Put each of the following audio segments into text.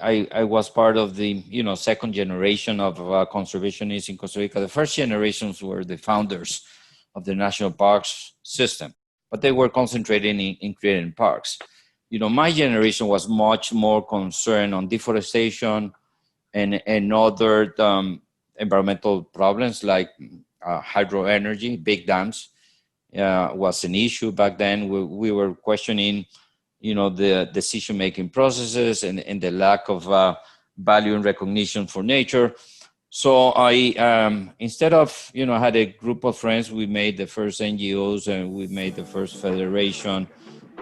I was part of the, second generation of conservationists in Costa Rica. The first generations were the founders of the national parks system, but they were concentrating in creating parks. My generation was much more concerned on deforestation and other environmental problems like hydro energy. Big dams was an issue back then. We were questioning, the decision-making processes and the lack of value and recognition for nature. So I, instead of, had a group of friends, we made the first NGOs and we made the first federation,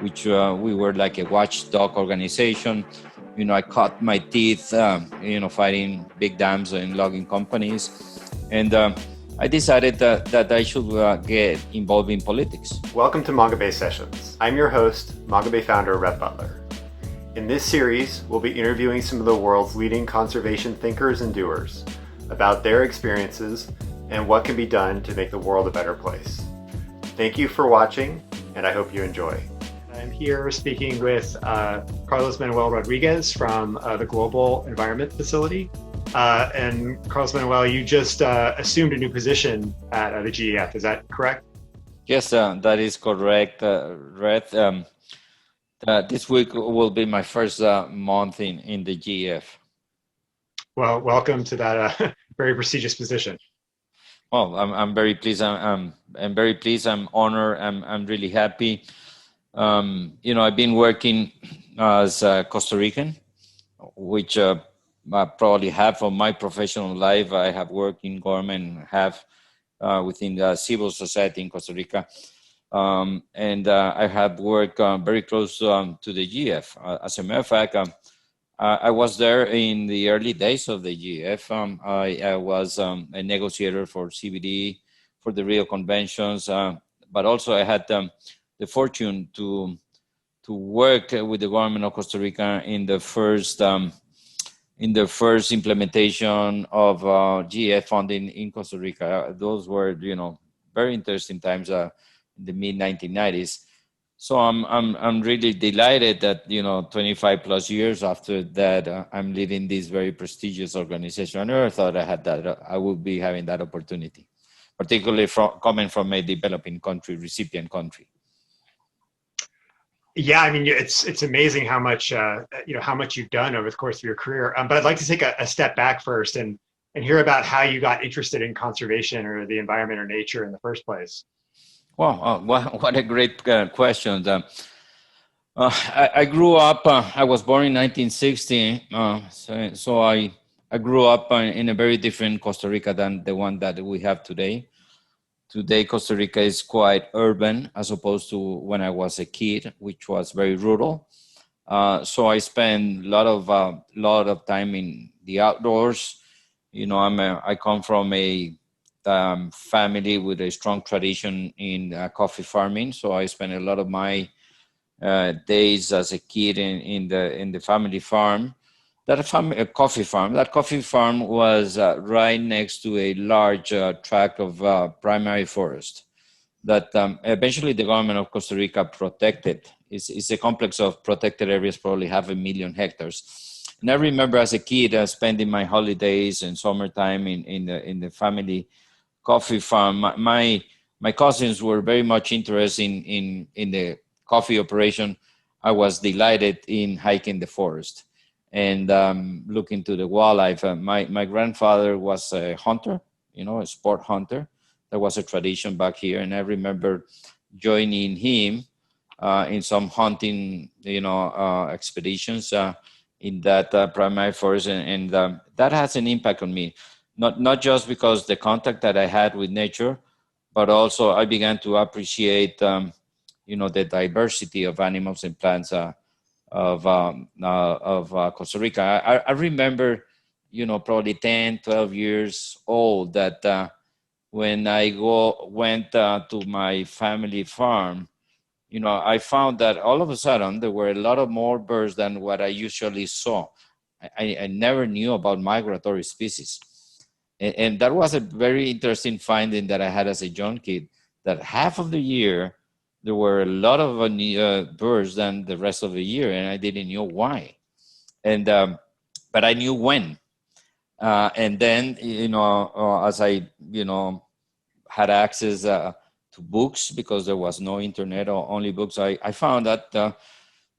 which we were like a watchdog organization. I cut my teeth, fighting big dams and logging companies. And I decided that I should get involved in politics. Welcome to Mongabay Sessions. I'm your host, Mongabay founder Rhett Butler. In this series, we'll be interviewing some of the world's leading conservation thinkers and doers about their experiences and what can be done to make the world a better place. Thank you for watching, and I hope you enjoy. I'm here speaking with Carlos Manuel Rodriguez from the Global Environment Facility. And Carlos Manuel, you just assumed a new position at the GEF, is that correct? Yes, that is correct, Rhett. This week will be my first month in the GEF. Well, welcome to that very prestigious position. Well, I'm very pleased. I'm very pleased. I'm honored. I'm really happy. I've been working as a Costa Rican, which probably half of my professional life I have worked in government, half within the civil society in Costa Rica. And I have worked very close to the GF. As a matter of fact, I was there in the early days of the GF. I was a negotiator for CBD, for the Rio conventions, but also I had the fortune to work with the government of Costa Rica in the first implementation of GF funding in Costa Rica. Those were, very interesting times in the mid-1990s. So I'm really delighted that 25 plus years after that I'm leading this very prestigious organization. I never thought I would be having that opportunity, particularly coming from a developing country, recipient country. Yeah, I mean, it's amazing how much how much you've done over the course of your career. But I'd like to take a step back first and hear about how you got interested in conservation or the environment or nature in the first place. Well, what a great question. I grew up. I was born in 1960, so I grew up in a very different Costa Rica than the one that we have today. Today, Costa Rica is quite urban as opposed to when I was a kid, which was very rural. So I spent a lot of time in the outdoors. I come from a family with a strong tradition in coffee farming. So I spent a lot of my days as a kid in the family farm. That coffee farm was right next to a large tract of primary forest that eventually the government of Costa Rica protected. It's a complex of protected areas, probably 500,000 hectares. And I remember as a kid spending my holidays and summertime in the family coffee farm. My cousins were very much interested in the coffee operation. I was delighted in hiking the forest and looking to the wildlife. My grandfather was a hunter, a sport hunter. There was a tradition back here, and I remember joining him in some hunting, expeditions in that primary forest, and that has an impact on me. Not just because the contact that I had with nature, but also I began to appreciate, the diversity of animals and plants of Costa Rica. I remember, probably 10, 12 years old that when I went to my family farm, I found that all of a sudden there were a lot of more birds than what I usually saw. I never knew about migratory species. And that was a very interesting finding that I had as a young kid, that half of the year there were a lot of birds than the rest of the year, and I didn't know why. And but I knew when. And then, as I, had access to books, because there was no internet or only books, I found that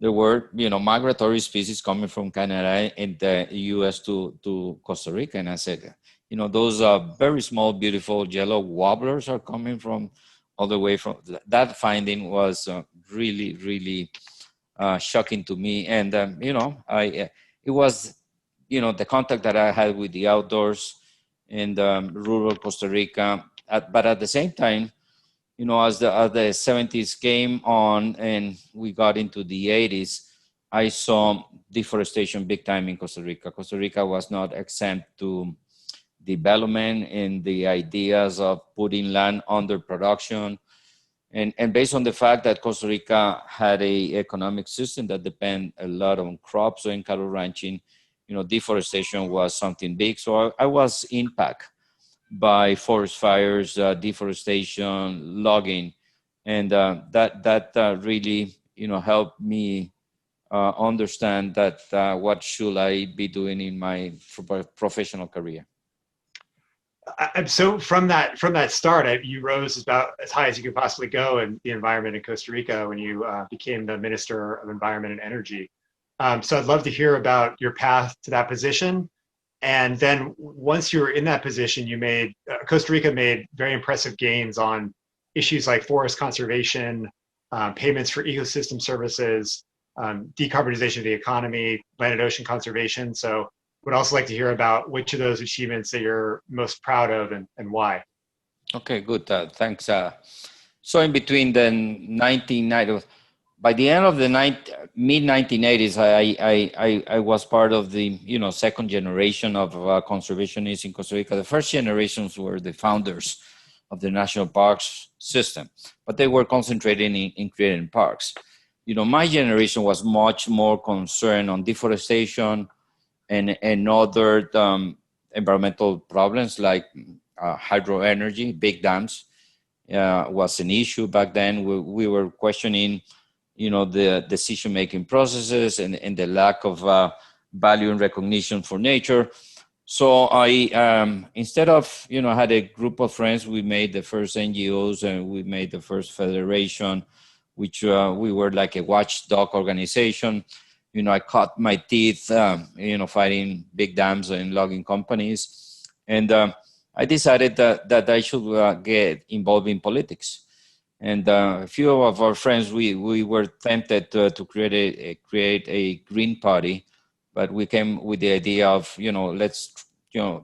there were, migratory species coming from Canada and the US to Costa Rica. And I said, those very small, beautiful yellow warblers are coming from all the way from, that finding was really, really shocking to me. And, it was, the contact that I had with the outdoors in rural Costa Rica. But at the same time, as the 70s came on and we got into the 80s, I saw deforestation big time in Costa Rica. Costa Rica was not exempt to development and the ideas of putting land under production. And based on the fact that Costa Rica had a economic system that depend a lot on crops and cattle ranching, deforestation was something big. So I was impacted by forest fires, deforestation, logging, and that really helped me understand that what should I be doing in my professional career. So from that start, you rose about as high as you could possibly go in the environment in Costa Rica when you became the Minister of Environment and Energy. So I'd love to hear about your path to that position. And then once you were in that position, Costa Rica made very impressive gains on issues like forest conservation, payments for ecosystem services, decarbonization of the economy, land and ocean conservation. So would also like to hear about which of those achievements that you're most proud of and why. Okay, good. Thanks. So in between the 1990s, by the end of the mid 1980s, I was part of the second generation of conservationists in Costa Rica. The first generations were the founders of the national parks system, but they were concentrated in creating parks. My generation was much more concerned on deforestation and other environmental problems like hydro energy, big dams was an issue back then. We were questioning the decision-making processes and the lack of value and recognition for nature. So I, instead of, had a group of friends, we made the first NGOs and we made the first federation, which we were like a watchdog organization. I cut my teeth, fighting big dams and logging companies. And I decided that I should get involved in politics. And a few of our friends, we were tempted to create a green party, but we came with the idea of, let's,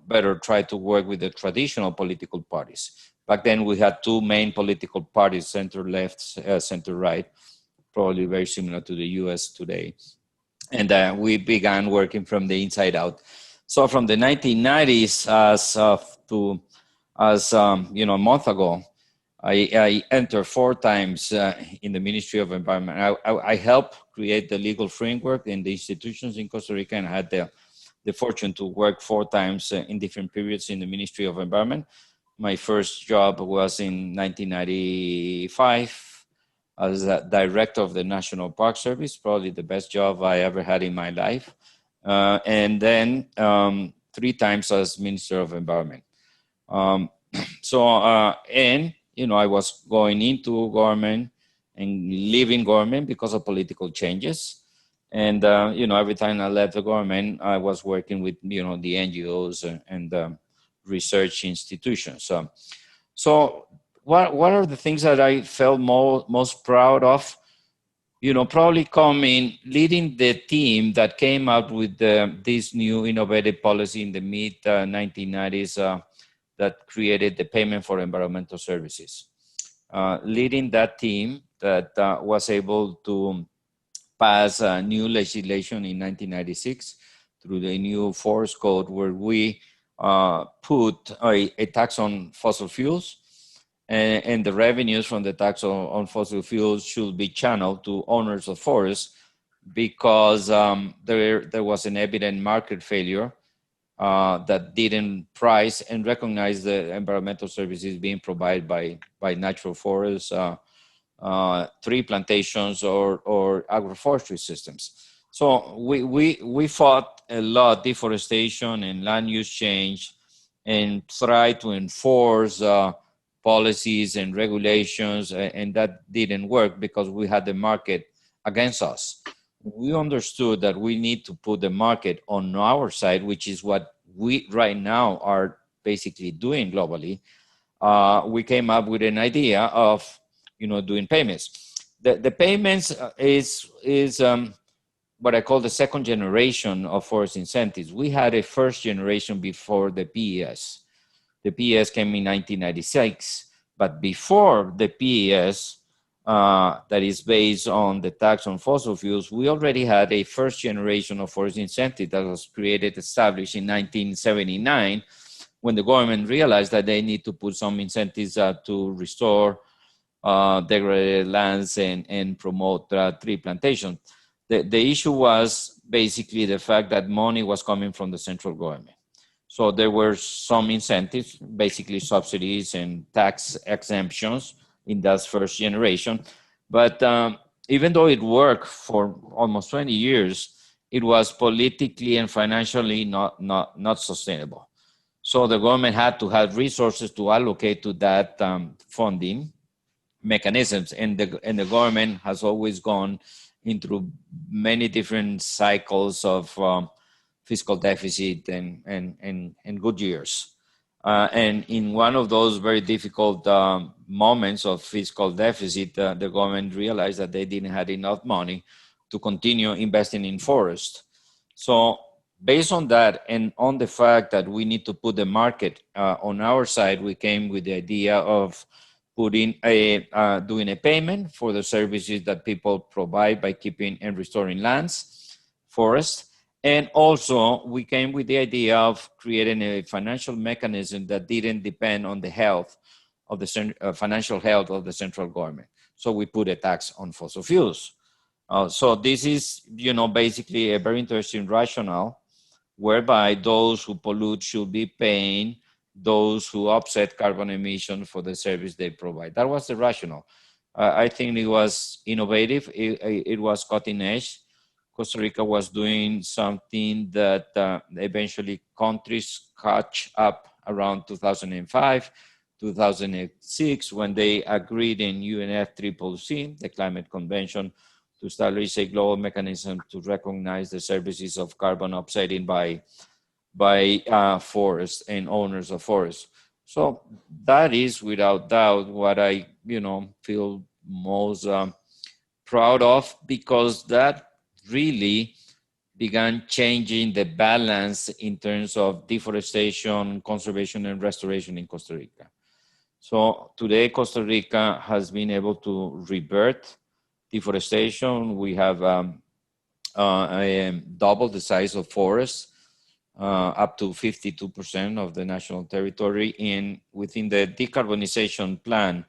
better try to work with the traditional political parties. Back then we had two main political parties, center left, center right, probably very similar to the US today. And we began working from the inside out. So from the 1990s a month ago, I entered 4 times in the Ministry of Environment. I helped create the legal framework in the institutions in Costa Rica and had the fortune to work 4 times in different periods in the Ministry of Environment. My first job was in 1995 as a director of the National Park Service, probably the best job I ever had in my life. And then 3 times as Minister of Environment. I was going into government and leaving government because of political changes. And, every time I left the government, I was working with, the NGOs and research institutions. So what are the things that I felt most proud of? Probably leading the team that came out with this new innovative policy in the mid 1990s that created the payment for environmental services. Leading that team that was able to pass new legislation in 1996 through the new forest code, where we put a tax on fossil fuels, and the revenues from the tax on fossil fuels should be channeled to owners of forests, because there was an evident market failure that didn't price and recognize the environmental services being provided by natural forests, tree plantations, or agroforestry systems. So we fought a lot deforestation and land use change and tried to enforce policies and regulations, and that didn't work because we had the market against us. We understood that we need to put the market on our side, which is what we right now are basically doing globally. We came up with an idea of, doing payments. The payments is what I call the second generation of forest incentives. We had a first generation before the PES. The PES came in 1996, but before the PES, that is based on the tax on fossil fuels, we already had a first generation of forest incentive that was established in 1979, when the government realized that they need to put some incentives to restore degraded lands and promote tree plantation. The issue was basically the fact that money was coming from the central government. So there were some incentives, basically subsidies and tax exemptions in that first generation. But even though it worked for almost 20 years, it was politically and financially not sustainable. So the government had to have resources to allocate to that funding mechanisms, and the government has always gone into many different cycles of fiscal deficit and good years. And in one of those very difficult moments of fiscal deficit, the government realized that they didn't have enough money to continue investing in forest. So based on that, and on the fact that we need to put the market on our side, we came with the idea of doing a payment for the services that people provide by keeping and restoring lands, forests. And also we came with the idea of creating a financial mechanism that didn't depend on the health of the financial health of the central government. So we put a tax on fossil fuels. So this is, basically a very interesting rationale whereby those who pollute should be paying those who offset carbon emissions for the service they provide. That was the rationale. I think it was innovative. It was cutting edge. Costa Rica was doing something that eventually countries catch up around 2005, 2006, when they agreed in UNFCCC, the Climate Convention, to establish a global mechanism to recognize the services of carbon offsetting by forests and owners of forests. So that is without doubt what I, feel most proud of, because that really began changing the balance in terms of deforestation, conservation, and restoration in Costa Rica. So today, Costa Rica has been able to revert deforestation. We have doubled the size of forests, up to 52% of the national territory. And within the decarbonization plan,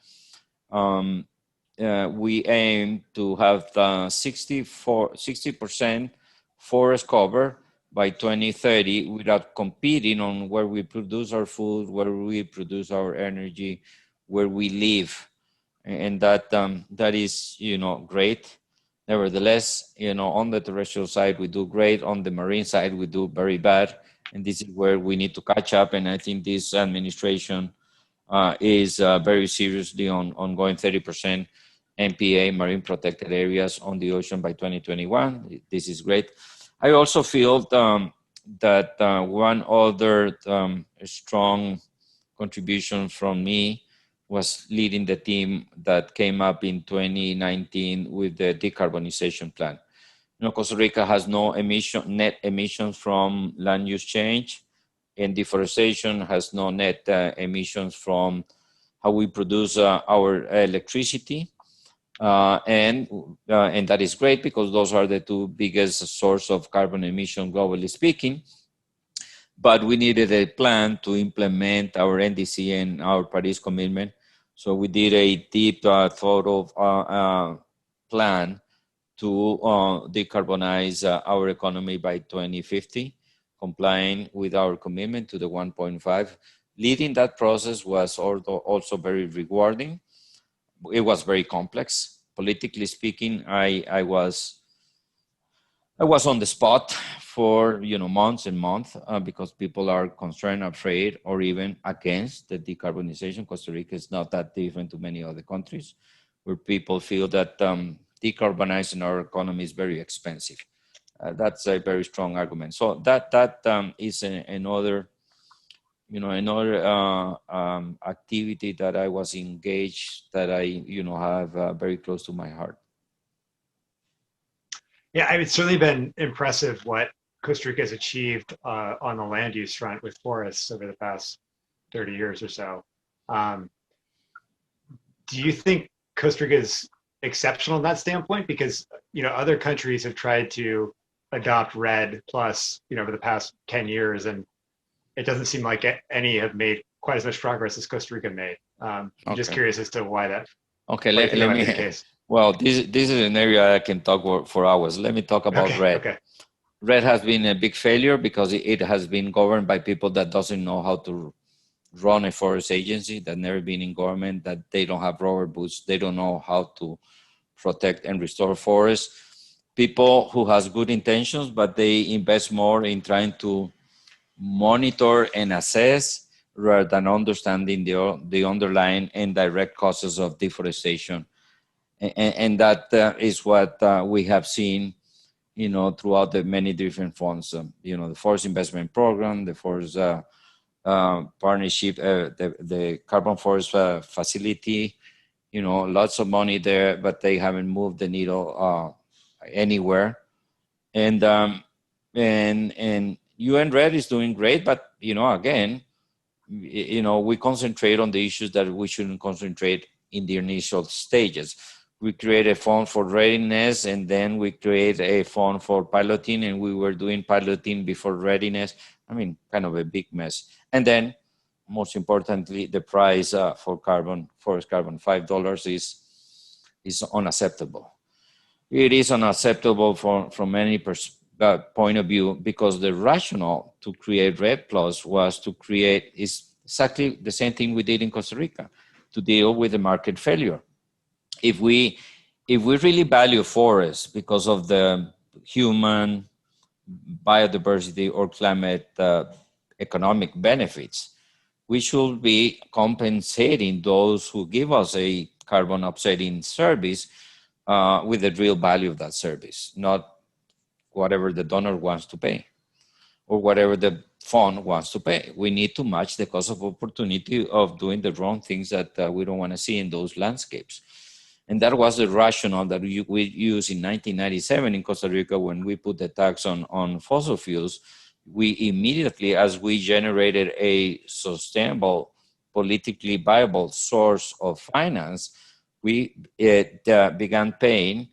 we aim to have 60% forest cover by 2030 without competing on where we produce our food, where we produce our energy, where we live. And that is, great. Nevertheless, on the terrestrial side, we do great. On the marine side, we do very bad. And this is where we need to catch up. And I think this administration is very seriously on going 30% MPA, marine protected areas, on the ocean by 2021. This is great. I also feel that one other strong contribution from me was leading the team that came up in 2019 with the decarbonization plan. Costa Rica has no net emissions from land use change, and deforestation has no net emissions from how we produce our electricity. And that is great, because those are the two biggest sources of carbon emission globally speaking. But we needed a plan to implement our NDC and our Paris commitment. So we did a deep thorough plan to decarbonize our economy by 2050, complying with our commitment to the 1.5. Leading that process was also very rewarding. It was very complex. Politically speaking, I was I was on the spot for months and months because people are concerned, afraid, or even against the decarbonization. Costa Rica is not that different to many other countries, where people feel that decarbonizing our economy is very expensive. That's a very strong argument. So that is another activity that I was engaged, that I have very close to my heart. Yeah, it's certainly been impressive what Costa Rica has achieved on the land use front with forests over the past 30 years or so. Do you think Costa Rica is exceptional in that standpoint? Because other countries have tried to adopt RED plus over the past 10 years, and it doesn't seem like any have made quite as much progress as Costa Rica made. I'm just curious as to why that. Okay, let me. Well, this is an area I can talk for hours. Let me talk about RED. Okay. RED has been a big failure because it has been governed by people that doesn't know how to run a forest agency, that never been in government, that they don't have rubber boots, they don't know how to protect and restore forests. People who has good intentions, but they invest more in trying to monitor and assess rather than understanding the underlying and direct causes of deforestation. And that is what we have seen, throughout the many different funds. The Forest Investment Program, the Forest Partnership, the Carbon Forest Facility, lots of money there, but they haven't moved the needle anywhere. And UN RED is doing great, but again, we concentrate on the issues that we shouldn't concentrate in the initial stages. We create a fund for readiness, and then we create a fund for piloting, and we were doing piloting before readiness. I mean, kind of a big mess. And then, most importantly, the price for forest carbon, $5 is unacceptable. It is unacceptable from any point of view, because the rationale to create RED Plus was is exactly the same thing we did in Costa Rica, to deal with the market failure. If we really value forests because of the human, biodiversity, or climate economic benefits, we should be compensating those who give us a carbon offsetting service with the real value of that service, not whatever the donor wants to pay or whatever the fund wants to pay. We need to match the cost of opportunity of doing the wrong things that we don't want to see in those landscapes. And that was the rationale that we used in 1997 in Costa Rica when we put the tax on fossil fuels. We immediately, as we generated a sustainable, politically viable source of finance, we began paying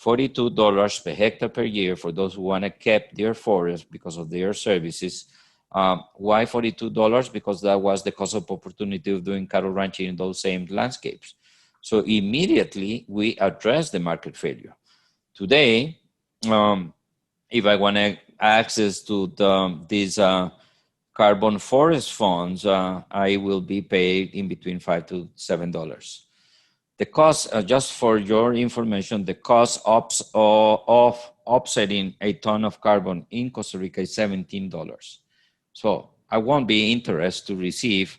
$42 per hectare per year for those who want to keep their forests because of their services. Why $42? Because that was the cost of opportunity of doing cattle ranching in those same landscapes. So immediately we address the market failure. Today, if I want to access to these carbon forest funds, I will be paid in between $5 to $7. The cost, just for your information, the cost of offsetting a ton of carbon in Costa Rica is $17. So I won't be interested to receive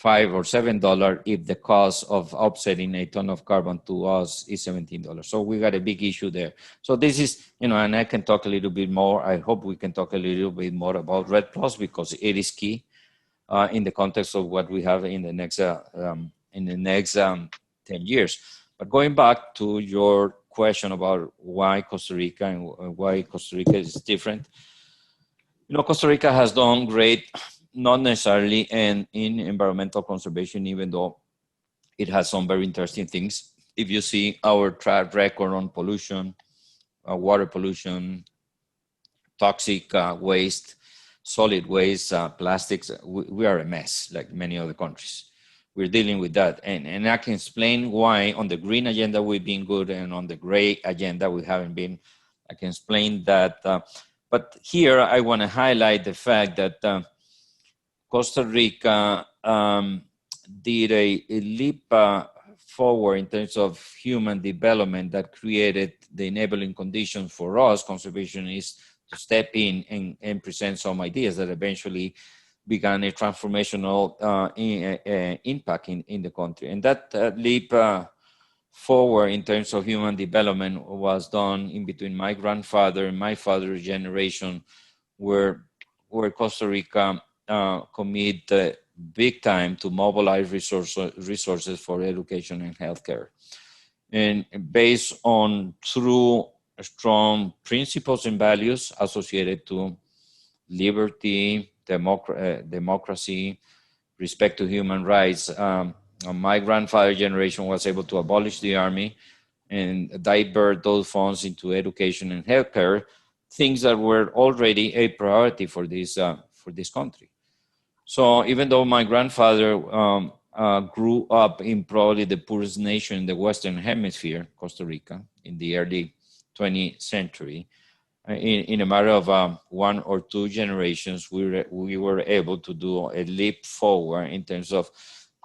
$5 or $7 if the cost of offsetting a ton of carbon to us is $17. So we got a big issue there. So this is, and I can talk a little bit more. I hope we can talk a little bit more about RED Plus, because it is key in the context of what we have in the next 10 years. But going back to your question about why Costa Rica and why Costa Rica is different, Costa Rica has done great, not necessarily in environmental conservation, even though it has some very interesting things. If you see our track record on pollution, water pollution, toxic waste, solid waste, plastics, we are a mess like many other countries. We're dealing with that. And I can explain why on the green agenda we've been good and on the gray agenda we haven't been. I can explain that. But here I want to highlight the fact that Costa Rica did a leap forward in terms of human development that created the enabling condition for us conservationists to step in and present some ideas that eventually began a transformational impact in the country. And that leap forward in terms of human development was done in between my grandfather and my father's generation, where Costa Rica commit big time to mobilize resources for education and healthcare. And based on true strong principles and values associated to liberty, democracy, respect to human rights. My grandfather's generation was able to abolish the army and divert those funds into education and healthcare, things that were already a priority for this country. So even though my grandfather grew up in probably the poorest nation in the Western Hemisphere, Costa Rica, in the early 20th century, in a matter of 1 or 2 generations, we were able to do a leap forward in terms of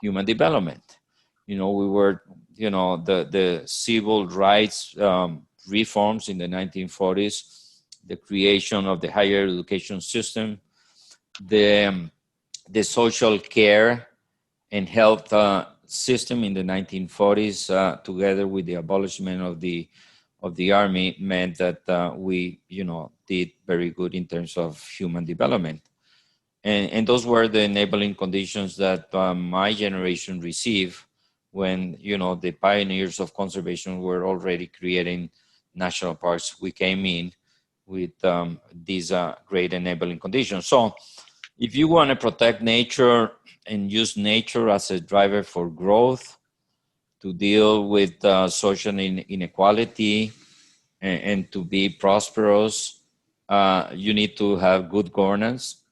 human development. We were, the civil rights reforms in the 1940s, the creation of the higher education system, the social care and health system in the 1940s, together with the abolishment of the army, meant that we, did very good in terms of human development. And those were the enabling conditions that my generation received when, the pioneers of conservation were already creating national parks. We came in with these great enabling conditions. So if you want to protect nature and use nature as a driver for growth, to deal with social inequality and to be prosperous, you need to have good governance,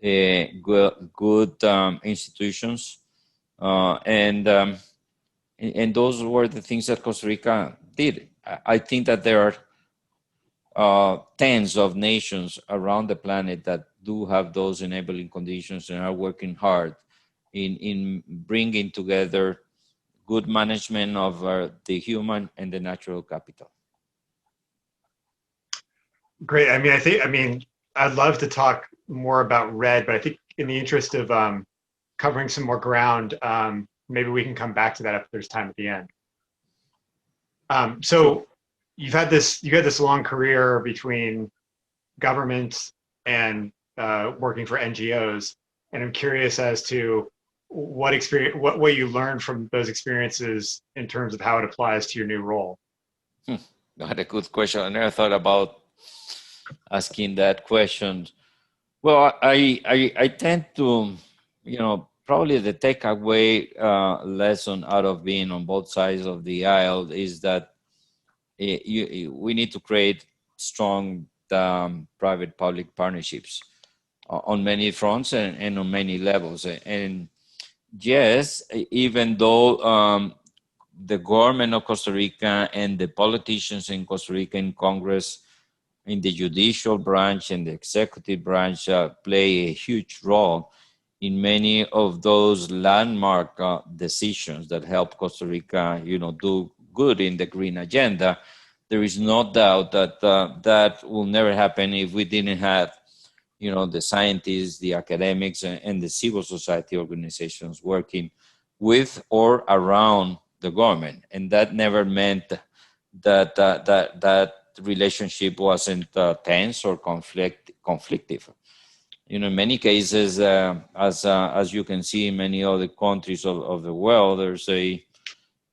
good institutions, and those were the things that Costa Rica did. I think that there are tens of nations around the planet that do have those enabling conditions and are working hard in bringing together good management of the human and the natural capital. Great. I'd love to talk more about Rhett, but I think in the interest of covering some more ground, maybe we can come back to that if there's time at the end. So you had this long career between government and working for NGOs, and I'm curious as to what you learned from those experiences in terms of how it applies to your new role. Not a good question. I never thought about asking that question. Well, I tend to, probably the takeaway lesson out of being on both sides of the aisle is that we need to create strong private-public partnerships on many fronts and on many levels. And yes, even though the government of Costa Rica and the politicians in Costa Rica in Congress, in the judicial branch and the executive branch play a huge role in many of those landmark decisions that help Costa Rica, do good in the green agenda. There is no doubt that that will never happen if we didn't have, the scientists, the academics, and the civil society organizations working with or around the government. And that never meant that that relationship wasn't tense or conflictive. In many cases, as you can see in many other countries of the world, there's a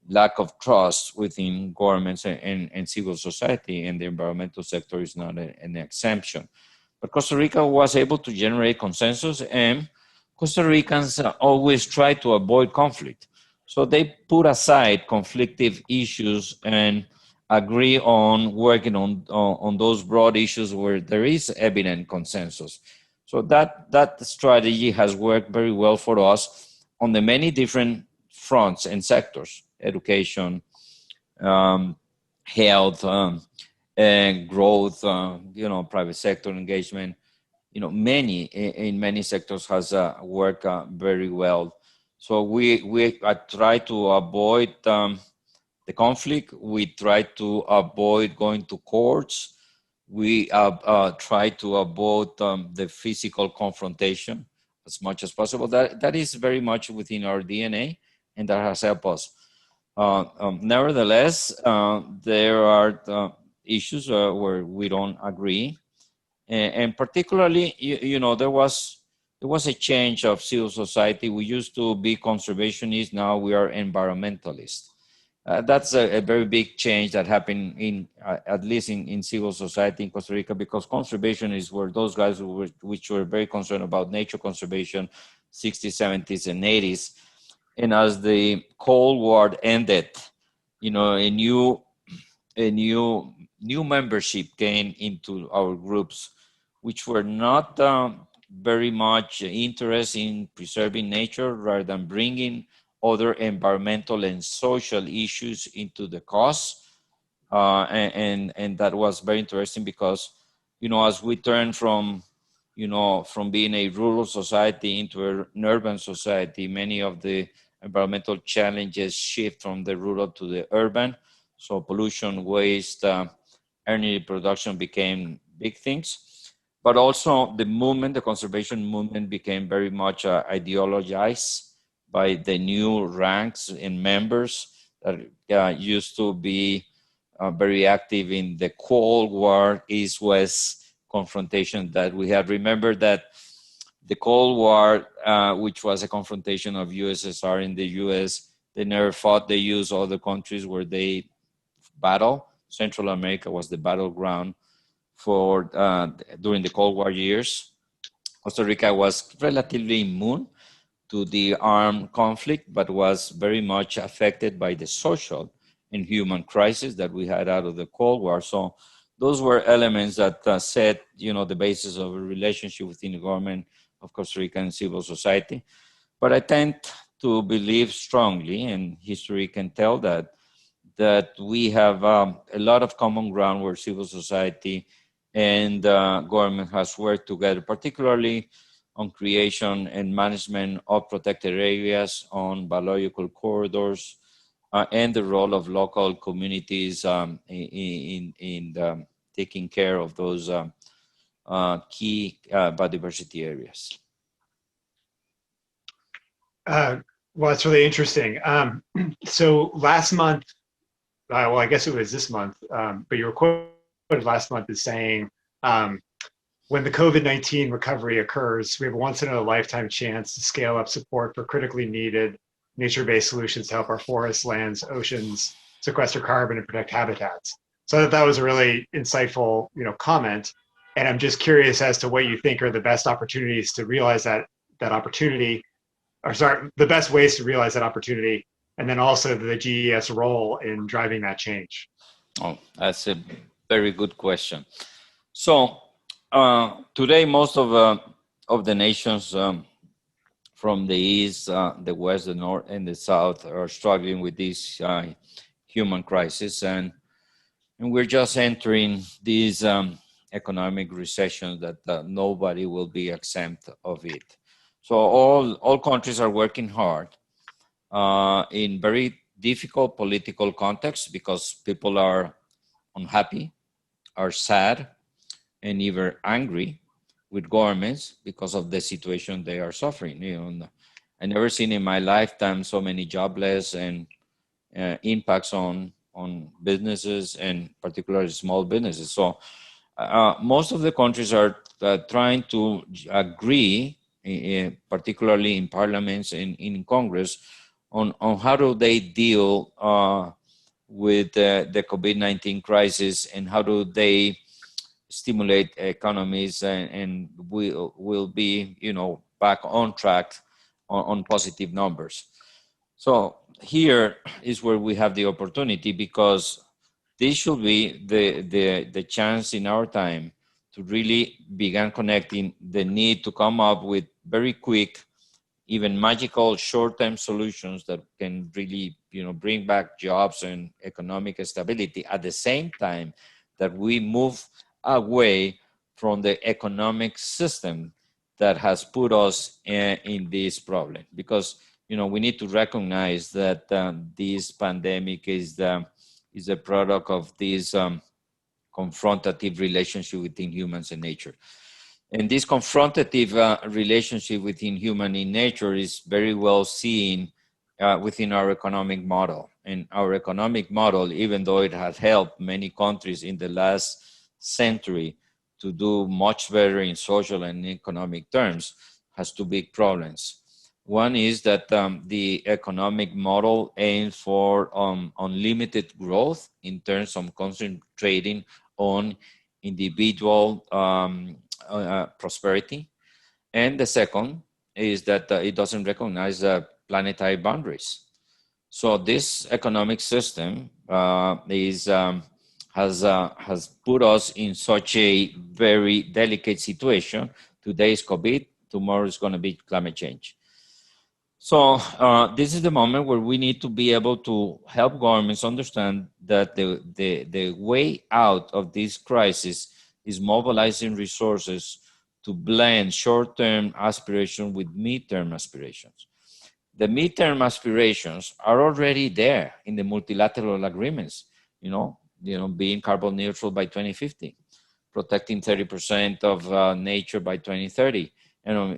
lack of trust within governments and civil society, and the environmental sector is not an exemption. But Costa Rica was able to generate consensus, and Costa Ricans always try to avoid conflict. So they put aside conflictive issues and agree on working on those broad issues where there is evident consensus. So that strategy has worked very well for us on the many different fronts and sectors: education, health, and growth, private sector engagement. In many sectors has worked very well. So we try to avoid the conflict. We try to avoid going to courts. We try to avoid the physical confrontation as much as possible. That is very much within our DNA, and that has helped us. Nevertheless, there are issues where we don't agree, and particularly, there was a change of civil society. We used to be conservationists. Now we are environmentalists. That's a very big change that happened at least in civil society in Costa Rica, because conservationists were those guys which were very concerned about nature conservation, 60s, 70s, and 80s. And as the Cold War ended, a new membership came into our groups, which were not very much interested in preserving nature rather than bringing other environmental and social issues into the cause. And that was very interesting because, as we turn from being a rural society into an urban society, many of the environmental challenges shift from the rural to the urban. So pollution, waste, energy production became big things. But also the conservation movement became very much ideologized by the new ranks and members that used to be very active in the Cold War East-West confrontation that we had. Remember that the Cold War, which was a confrontation of USSR in the US, they never fought. They used other countries where they battle. Central America was the battleground for during the Cold War years. Costa Rica was relatively immune to the armed conflict, but was very much affected by the social and human crisis that we had out of the Cold War. So those were elements that set, the basis of a relationship within the government of Costa Rica and civil society. But I tend to believe strongly, and history can tell that we have a lot of common ground where civil society and government has worked together, particularly on creation and management of protected areas, on biological corridors, and the role of local communities in taking care of those key biodiversity areas. Well, it's really interesting. So last month, well, I guess it was this month, but you were quoted last month as saying, when the COVID-19 recovery occurs, we have a once-in-a-lifetime chance to scale up support for critically needed nature-based solutions to help our forests, lands, oceans sequester carbon and protect habitats. So I thought that was a really insightful, comment. And I'm just curious as to what you think are the best opportunities to realize that opportunity, the best ways to realize that opportunity, and then also the GES role in driving that change. Oh, that's a very good question. So today, most of the nations from the east, the west, the north, and the south are struggling with this human crisis, and we're just entering these economic recession that nobody will be exempt of it. So all countries are working hard in very difficult political contexts because people are unhappy, are sad, and even angry with governments because of the situation they are suffering. I never seen in my lifetime so many jobless and impacts on businesses, and particularly small businesses. So most of the countries are trying to agree, particularly in parliaments and in Congress, on how do they deal with the COVID-19 crisis, and how do they stimulate economies and will be, back on track on positive numbers. So here is where we have the opportunity, because this should be the chance in our time to really begin connecting the need to come up with very quick, even magical short-term solutions that can really, bring back jobs and economic stability at the same time that we move away from the economic system that has put us in this problem. Because, we need to recognize that this pandemic is a product of this confrontative relationship within humans and nature. And this confrontative relationship within human and nature is very well seen within our economic model. And our economic model, even though it has helped many countries in the last century to do much better in social and economic terms, has two big problems. One is that the economic model aims for unlimited growth in terms of concentrating on individual prosperity. And the second is that it doesn't recognize planetary boundaries. So this economic system has put us in such a very delicate situation. Today is COVID, tomorrow is going to be climate change. So this is the moment where we need to be able to help governments understand that the way out of this crisis is mobilizing resources to blend short-term aspirations with mid-term aspirations. The mid-term aspirations are already there in the multilateral agreements, being carbon neutral by 2050, protecting 30% of nature by 2030.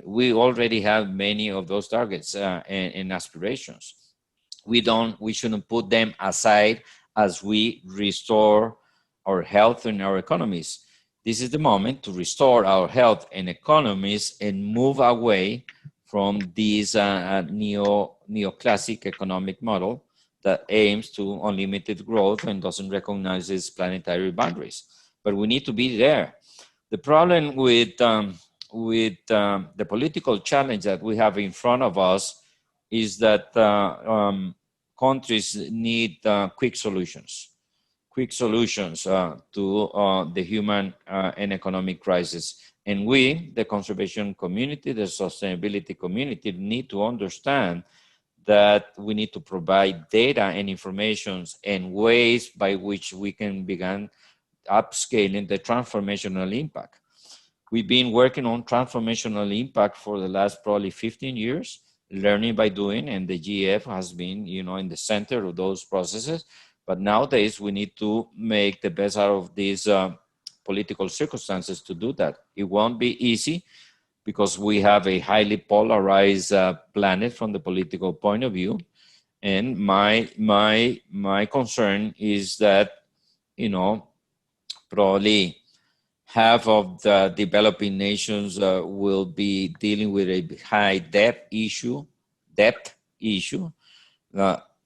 We already have many of those targets and aspirations. We shouldn't put them aside as we restore our health and our economies. This is the moment to restore our health and economies and move away from this neoclassic economic model that aims to unlimited growth and doesn't recognize its planetary boundaries. But we need to be there. The problem with the political challenge that we have in front of us is that countries need quick solutions to the human and economic crisis. And we, the conservation community, the sustainability community, need to understand that we need to provide data and information and ways by which we can begin upscaling the transformational impact. We've been working on transformational impact for the last probably 15 years, learning by doing, and the GF has been, in the center of those processes. But nowadays, we need to make the best out of these political circumstances to do that. It won't be easy because we have a highly polarized planet from the political point of view. And my concern is that, probably half of the developing nations will be dealing with a high debt issue.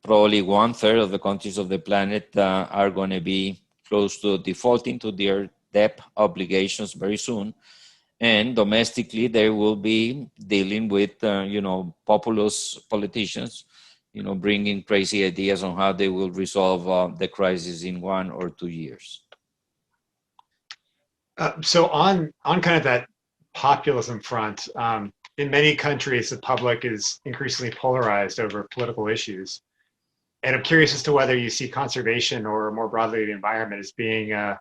Probably 1/3 of the countries of the planet are going to be close to defaulting to their debt obligations very soon. And domestically, they will be dealing with, populist politicians, bringing crazy ideas on how they will resolve the crisis in 1 or 2 years. So on kind of that populism front, in many countries, the public is increasingly polarized over political issues. And I'm curious as to whether you see conservation or more broadly the environment as being an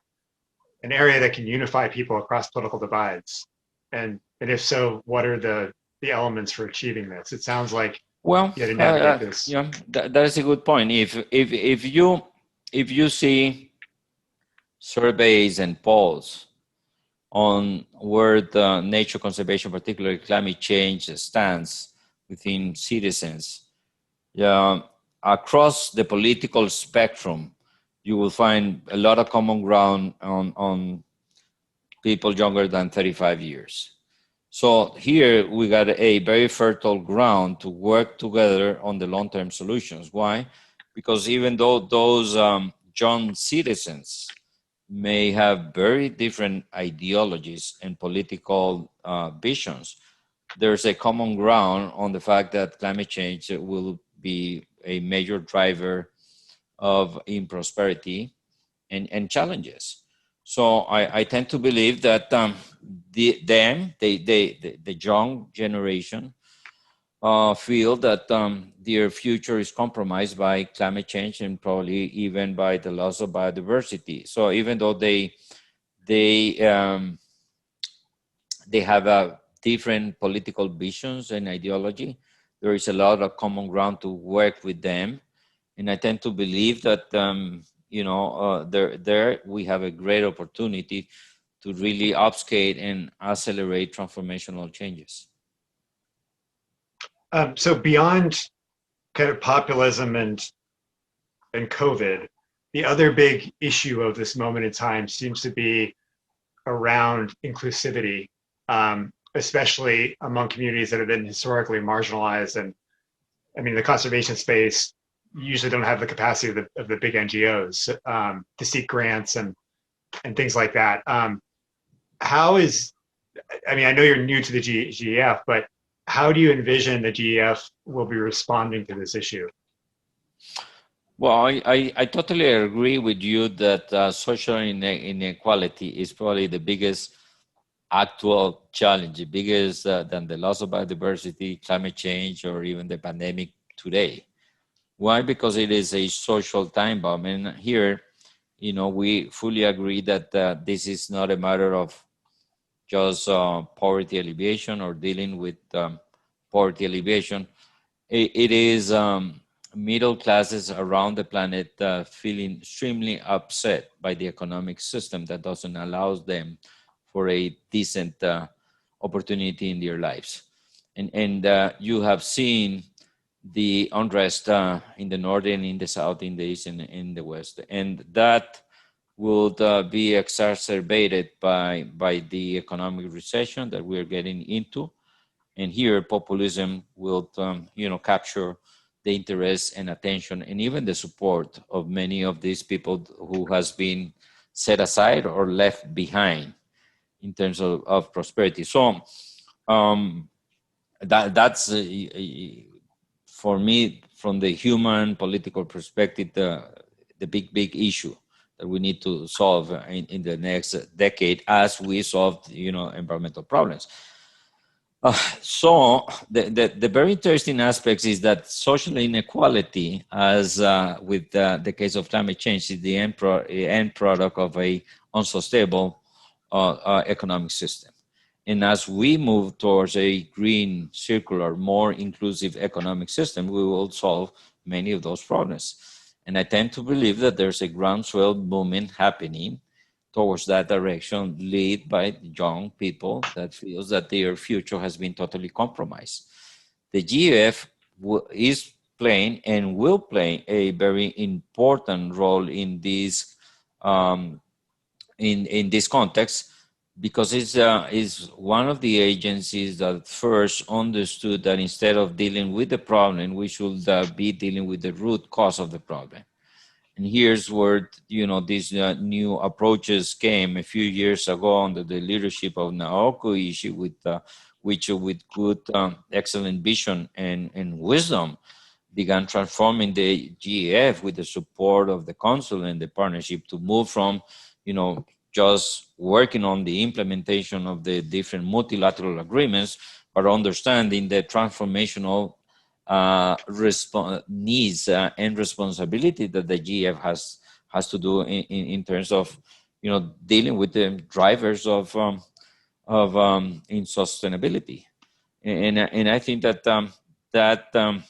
area that can unify people across political divides. And if so, what are the elements for achieving this? It sounds like you had to navigate this. Yeah, that is a good point. If you see surveys and polls on where the nature conservation, particularly climate change, stands within citizens, across the political spectrum, you will find a lot of common ground on people younger than 35 years. So here we got a very fertile ground to work together on the long-term solutions. Why? Because even though those young citizens may have very different ideologies and political visions, there's a common ground on the fact that climate change will be a major driver of prosperity and challenges. So I tend to believe that the young generation feel that their future is compromised by climate change and probably even by the loss of biodiversity. So even though they have different political visions and ideology, there is a lot of common ground to work with them. And I tend to believe that, there we have a great opportunity to really upscale and accelerate transformational changes. So beyond kind of populism and COVID, the other big issue of this moment in time seems to be around inclusivity, especially among communities that have been historically marginalized. And I mean, the conservation space usually don't have the capacity of the big NGOs to seek grants and things like that. How is, I mean, I know you're new to the GEF, but how do you envision the GEF will be responding to this issue? Well, I totally agree with you that social inequality is probably the biggest actual challenge, biggest than the loss of biodiversity, climate change, or even the pandemic today. Why? Because it is a social time bomb. And here, we fully agree that this is not a matter of just poverty alleviation or dealing with poverty alleviation. It is middle classes around the planet feeling extremely upset by the economic system that doesn't allow them for a decent opportunity in their lives. And you have seen the unrest in the north and in the south, in the east and in the west. And that would be exacerbated by the economic recession that we're getting into. And here populism will, capture the interest and attention and even the support of many of these people who has been set aside or left behind in terms of prosperity. So that's for me, from the human political perspective, the big issue that we need to solve in the next decade as we solve, environmental problems. So the very interesting aspects is that social inequality, as with the case of climate change, is the end product of a unsustainable economic system. And as we move towards a green, circular, more inclusive economic system, we will solve many of those problems. And I tend to believe that there's a groundswell movement happening towards that direction, led by young people that feels that their future has been totally compromised. The GEF is playing and will play a very important role in this in this context, because it's one of the agencies that first understood that instead of dealing with the problem, we should be dealing with the root cause of the problem. And here's where, these new approaches came a few years ago under the leadership of Naoko Ishii, with good, excellent vision and wisdom, began transforming the GEF with the support of the Council and the partnership to move from, just working on the implementation of the different multilateral agreements, but understanding the transformational needs and responsibility that the GEF has to do in terms of dealing with the drivers of insustainability, and I think that that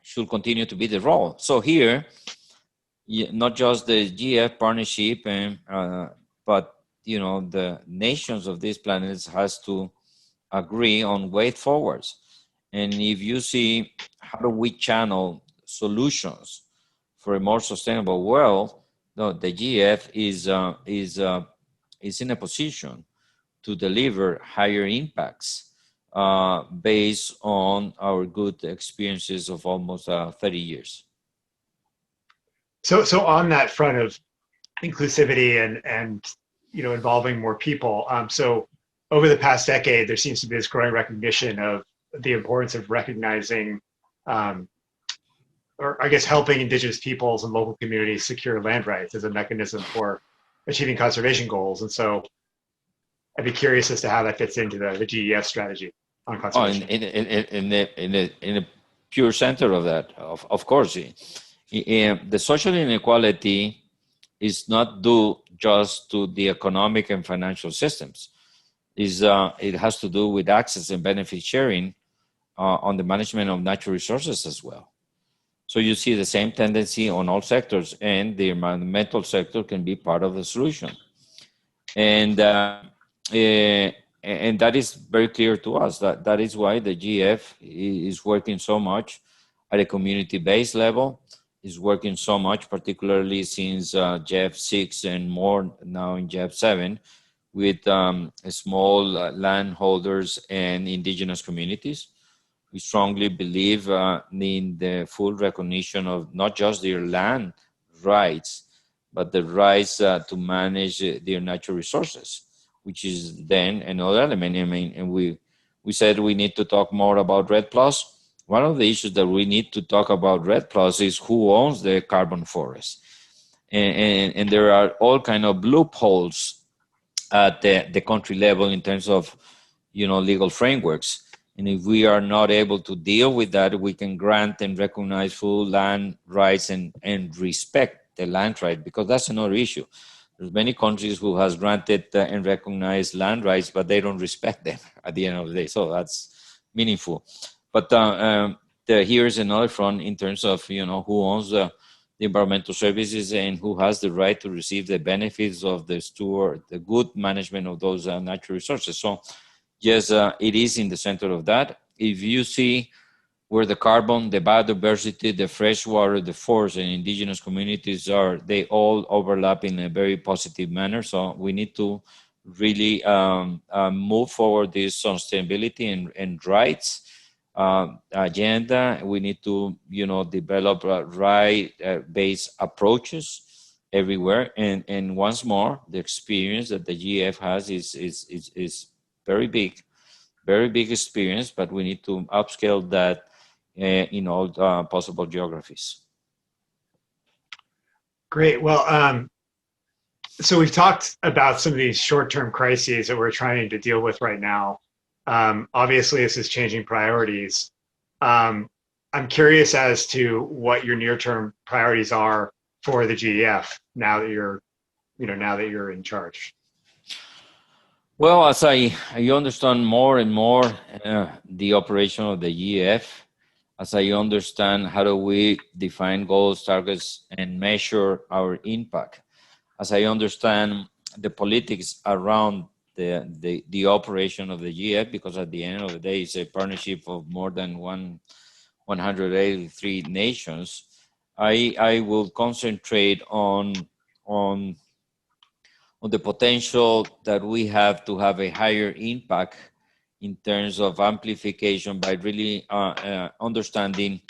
should continue to be the role. So here, not just the GEF partnership, but the nations of these planets has to agree on way forwards. And if you see how do we channel solutions for a more sustainable world, the GEF is in a position to deliver higher impacts based on our good experiences of almost 30 years. So on that front of inclusivity and involving more people, so over the past decade, there seems to be this growing recognition of the importance of recognizing, or I guess helping indigenous peoples and local communities secure land rights as a mechanism for achieving conservation goals. And so I'd be curious as to how that fits into the GEF strategy on conservation. In the pure center of that, of course. The social inequality is not due just to the economic and financial systems. It has to do with access and benefit sharing on the management of natural resources as well. So you see the same tendency on all sectors, and the environmental sector can be part of the solution. And that is very clear to us. That is why the GF is working so much at a community-based level, is working so much, particularly since GF 6 and more now in GF 7, with small landholders and indigenous communities. We strongly believe in the full recognition of not just their land rights, but the rights to manage their natural resources, which is then another element. I mean, and we said we need to talk more about Rhett Plus. One of the issues that we need to talk about Rhett Plus is who owns the carbon forest. And there are all kind of loopholes at the country level in terms of, legal frameworks. And if we are not able to deal with that, we can grant and recognize full land rights and respect the land right, because that's another issue. There's many countries who has granted and recognized land rights, but they don't respect them at the end of the day. So that's meaningful. But here's another front in terms of, who owns the environmental services and who has the right to receive the benefits of the good management of those natural resources. So yes, it is in the center of that. If you see where the carbon, the biodiversity, the fresh water, the forest, and indigenous communities are, they all overlap in a very positive manner. So we need to really move forward this sustainability and rights agenda. We need to, develop right-based approaches everywhere. And once more, the experience that the GF has is very big experience, but we need to upscale that in all possible geographies. Great. Well, so we've talked about some of these short-term crises that we're trying to deal with right now. Obviously, this is changing priorities. I'm curious as to what your near-term priorities are for the GEF now that you're in charge. Well, as I understand more and more the operation of the GEF, as I understand how do we define goals, targets, and measure our impact, as I understand the politics around the operation of the GEF, because at the end of the day, it's a partnership of more than 183 nations, I will concentrate on the potential that we have to have a higher impact in terms of amplification by really understanding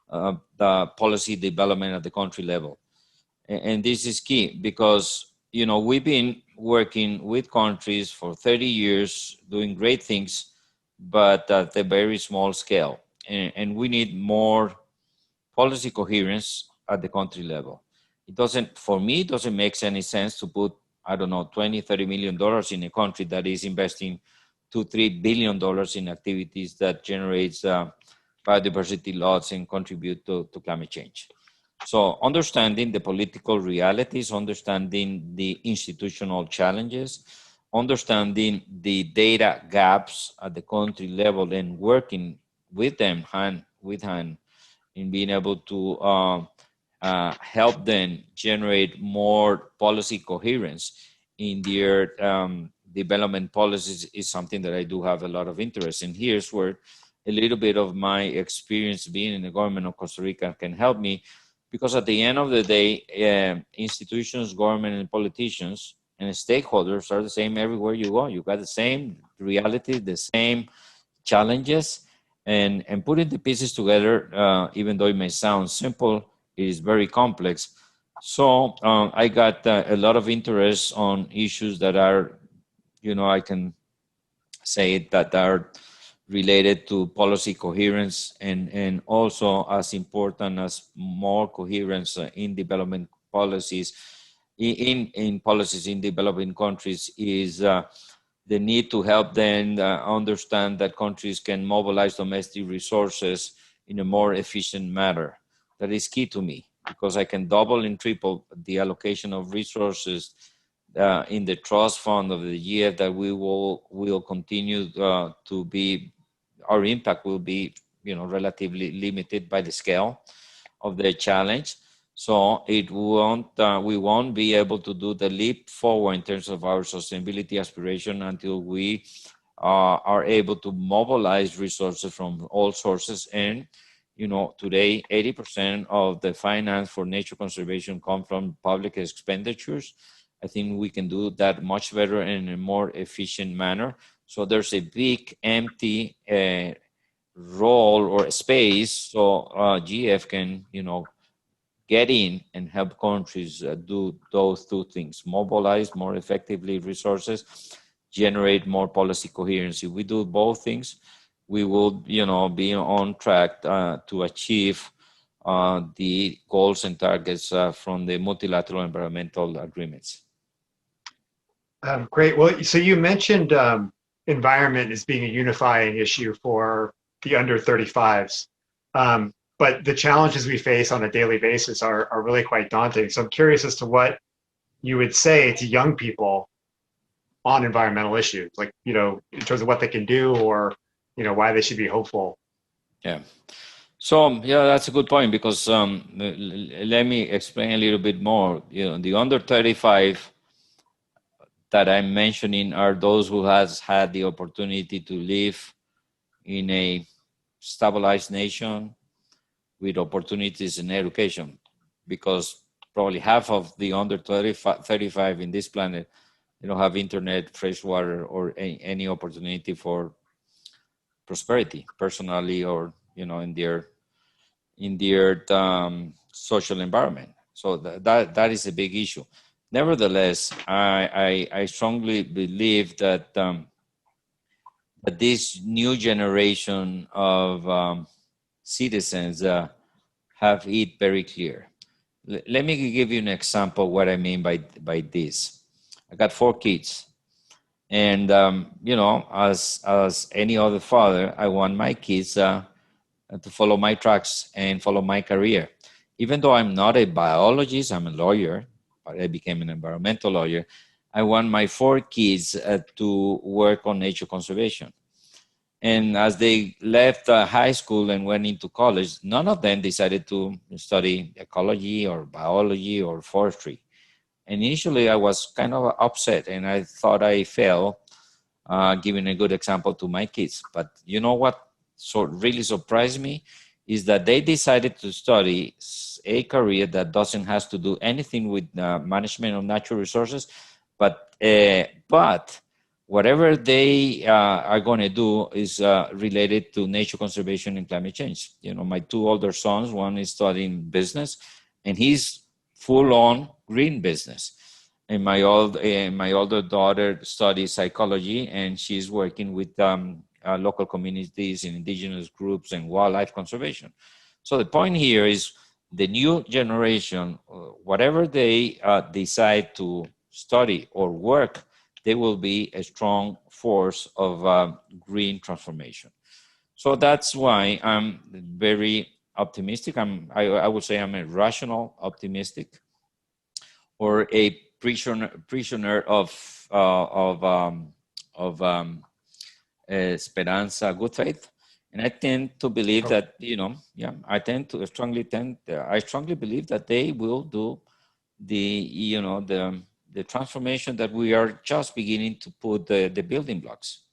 the policy development at the country level. And this is key because, we've been working with countries for 30 years, doing great things, but at a very small scale. And we need more policy coherence at the country level. For me, it doesn't make any sense to put, I don't know, $20-30 million in a country that is investing $2-3 billion in activities that generates biodiversity loss and contribute to climate change. So understanding the political realities, understanding the institutional challenges, understanding the data gaps at the country level and working with them hand with hand in being able to help them generate more policy coherence in their development policies is something that I do have a lot of interest in. Here's where a little bit of my experience being in the government of Costa Rica can help me, because at the end of the day, institutions, government, and politicians and stakeholders are the same everywhere you go. You got the same reality, the same challenges, and putting the pieces together, even though it may sound simple, it is very complex. So I got a lot of interest on issues that are, I can say that are related to policy coherence and also as important as more coherence in development policies, in policies in developing countries is the need to help them understand that countries can mobilize domestic resources in a more efficient manner. That is key to me, because I can double and triple the allocation of resources in the trust fund of the GF that we will continue to be our impact will be, relatively limited by the scale of the challenge. So it won't, we won't be able to do the leap forward in terms of our sustainability aspiration until we are able to mobilize resources from all sources. And, today, 80% of the finance for nature conservation come from public expenditures. I think we can do that much better in a more efficient manner. So there's a big empty role or space. So GF can, get in and help countries do those two things: mobilize more effectively resources, generate more policy coherence. If we do both things, we will, be on track to achieve the goals and targets from the multilateral environmental agreements. Great. Well, so you mentioned environment as being a unifying issue for the under 35s. But the challenges we face on a daily basis are really quite daunting. So I'm curious as to what you would say to young people on environmental issues, like, in terms of what they can do, or, why they should be hopeful. Yeah. So, yeah, that's a good point, because let me explain a little bit more. The under 35 that I'm mentioning are those who has had the opportunity to live in a stabilized nation with opportunities in education, because probably half of the under 35 in this planet, they don't have internet, fresh water, or any opportunity for prosperity, personally, or in their social environment. So that is a big issue. Nevertheless, I strongly believe that that this new generation of citizens have it very clear. Let me give you an example of what I mean by this. I got 4 kids, and as any other father, I want my kids to follow my tracks and follow my career. Even though I'm not a biologist, I'm a lawyer, but I became an environmental lawyer. I want my 4 kids to work on nature conservation. And as they left high school and went into college, none of them decided to study ecology or biology or forestry. And initially, I was kind of upset, and I thought I failed giving a good example to my kids. But you know what really surprised me is that they decided to study a career that doesn't have to do anything with management of natural resources, but whatever they are going to do is related to nature conservation and climate change. My 2 older sons, one is studying business, and he's full on green business. And my older daughter studies psychology, and she's working with local communities and indigenous groups and wildlife conservation. So the point here is the new generation, whatever they decide to study or work, they will be a strong force of green transformation. So that's why I'm very optimistic. I would say I'm a rational optimistic, or a prisoner of esperanza, good faith. And I tend to believe that, I strongly believe that they will do the transformation that we are just beginning to put the building blocks.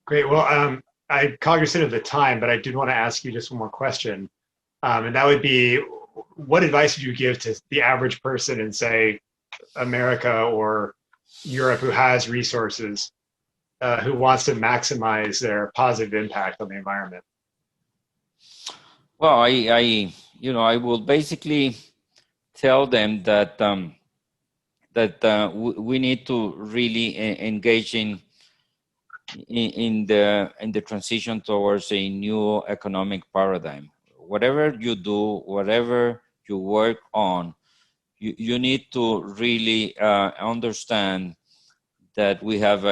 Great. Well, I'm cognizant of the time, but I did want to ask you just one more question. And that would be, what advice would you give to the average person in, say, America or Europe, who has resources, who wants to maximize their positive impact on the environment? Well, I will basically tell them that we need to really engage in the transition towards a new economic paradigm. Whatever you do, whatever you work on, you need to really understand that we have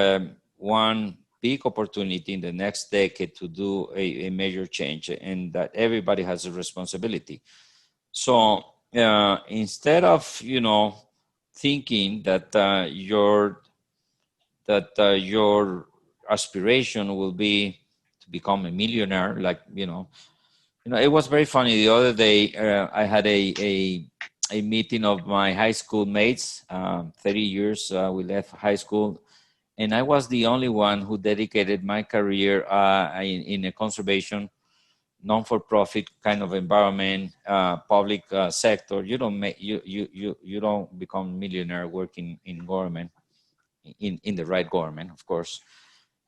one big opportunity in the next decade to do a major change, and that everybody has a responsibility. So instead of thinking that your aspiration will be to become a millionaire. Like, it was very funny. The other day, I had a meeting of my high school mates. 30 years we left high school, and I was the only one who dedicated my career in a conservation, non-for-profit kind of environment, public sector. You don't make you don't become millionaire working in government, in the right government, of course.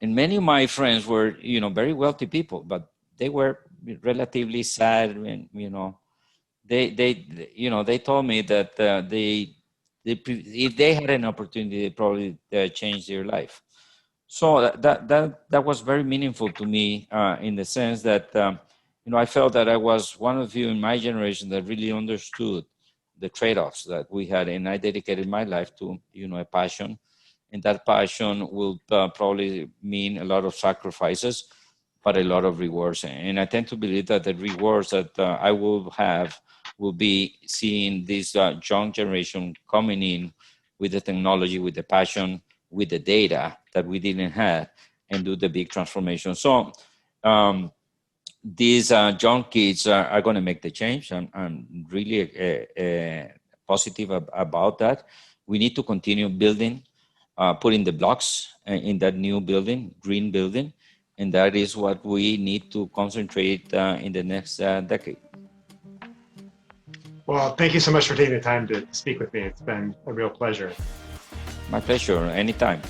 And many of my friends were, very wealthy people, but they were relatively sad, and they told me that if they had an opportunity, they probably change their life. So that was very meaningful to me, in the sense that I felt that I was one of you in my generation that really understood the trade-offs that we had, and I dedicated my life to a passion, and that passion will probably mean a lot of sacrifices, but a lot of rewards. And I tend to believe that the rewards that I will have will be seeing this young generation coming in with the technology, with the passion, with the data that we didn't have, and do the big transformation. So these young kids are going to make the change. I'm really positive about that. We need to continue building, putting the blocks in that new building, green building, and that is what we need to concentrate in the next decade. Well, thank you so much for taking the time to speak with me. It's been a real pleasure. My pleasure, anytime.